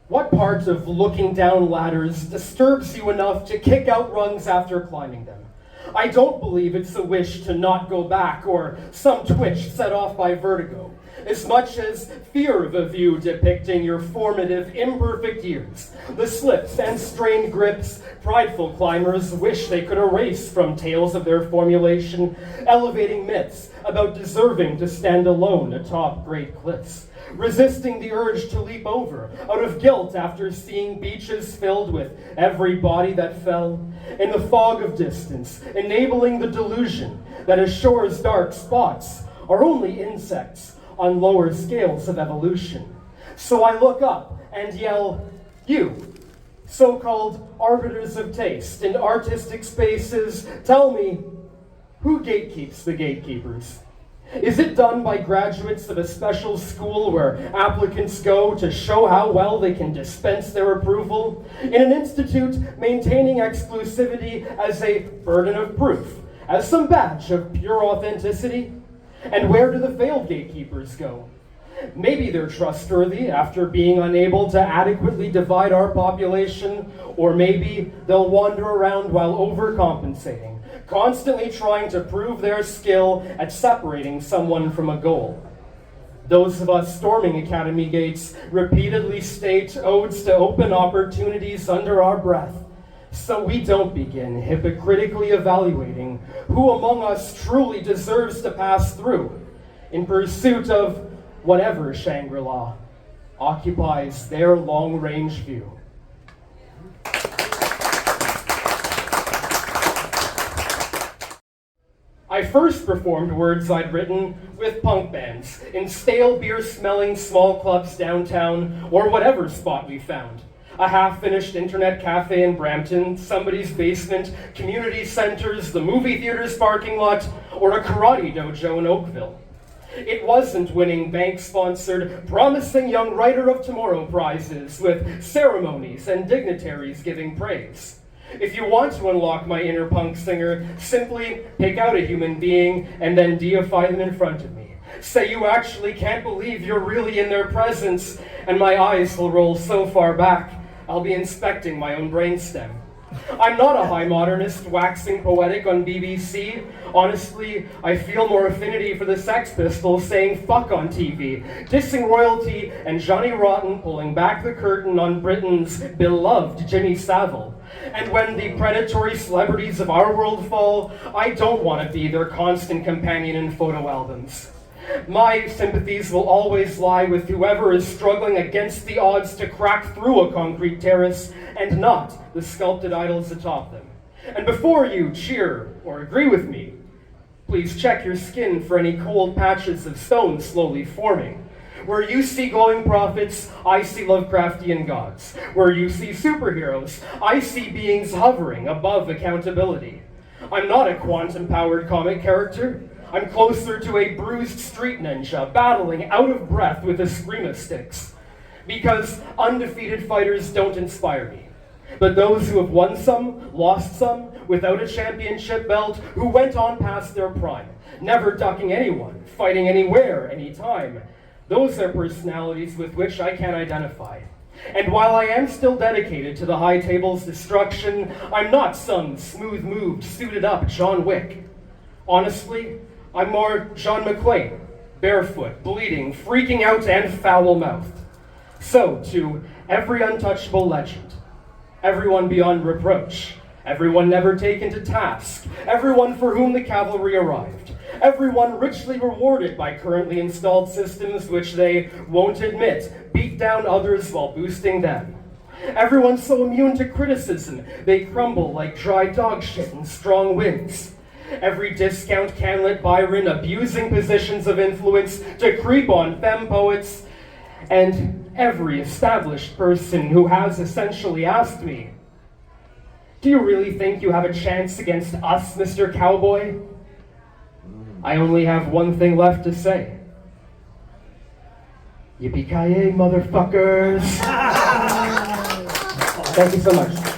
What part of looking down ladders disturbs you enough to kick out rungs after climbing them? I don't believe it's a wish to not go back or some twitch set off by vertigo, as much as fear of a view depicting your formative, imperfect years, the slips and strained grips prideful climbers wish they could erase from tales of their formulation, elevating myths about deserving to stand alone atop great cliffs, resisting the urge to leap over out of guilt after seeing beaches filled with every body that fell, in the fog of distance, enabling the delusion that a shore's dark spots are only insects on lower scales of evolution. So I look up and yell, you, so-called arbiters of taste in artistic spaces, tell me, who gatekeeps the gatekeepers? Is it done by graduates of a special school where applicants go to show how well they can dispense their approval? In an institute maintaining exclusivity as a burden of proof, as some badge of pure authenticity? And where do the failed gatekeepers go? Maybe they're trustworthy after being unable to adequately divide our population, or maybe they'll wander around while overcompensating, constantly trying to prove their skill at separating someone from a goal. Those of us storming academy gates repeatedly state odes to open opportunities under our breath, so we don't begin hypocritically evaluating who among us truly deserves to pass through in pursuit of whatever Shangri-La occupies their long-range view. I first performed words I'd written with punk bands in stale beer-smelling small clubs downtown or whatever spot we found. A half-finished internet cafe in Brampton, somebody's basement, community centers, the movie theater's parking lot, or a karate dojo in Oakville. It wasn't winning bank-sponsored, promising young writer of tomorrow prizes with ceremonies and dignitaries giving praise. If you want to unlock my inner punk singer, simply pick out a human being and then deify them in front of me. Say you actually can't believe you're really in their presence, and my eyes will roll so far back, I'll be inspecting my own brainstem. I'm not a high modernist waxing poetic on BBC. Honestly, I feel more affinity for the Sex Pistols saying fuck on TV, dissing royalty, and Johnny Rotten pulling back the curtain on Britain's beloved Jimmy Savile. And when the predatory celebrities of our world fall, I don't want to be their constant companion in photo albums. My sympathies will always lie with whoever is struggling against the odds to crack through a concrete terrace and not the sculpted idols atop them. And before you cheer or agree with me, please check your skin for any cold patches of stone slowly forming. Where you see glowing prophets, I see Lovecraftian gods. Where you see superheroes, I see beings hovering above accountability. I'm not a quantum-powered comic character. I'm closer to a bruised street ninja battling out of breath with Eskrima sticks. Because undefeated fighters don't inspire me. But those who have won some, lost some, without a championship belt, who went on past their prime, never ducking anyone, fighting anywhere, anytime, those are personalities with which I can identify. And while I am still dedicated to the high table's destruction, I'm not some smooth-moved, suited-up John Wick. Honestly, I'm more John McClane, barefoot, bleeding, freaking out, and foul-mouthed. So, to every untouchable legend, everyone beyond reproach, everyone never taken to task, everyone for whom the cavalry arrived, everyone richly rewarded by currently installed systems which they won't admit beat down others while boosting them. Everyone so immune to criticism, they crumble like dry dog shit in strong winds. Every discount canlit Byron abusing positions of influence to creep on femme poets, and every established person who has essentially asked me, do you really think you have a chance against us, Mr. Cowboy? I only have one thing left to say. Yippee-ki-yay, motherfuckers! Thank you so much.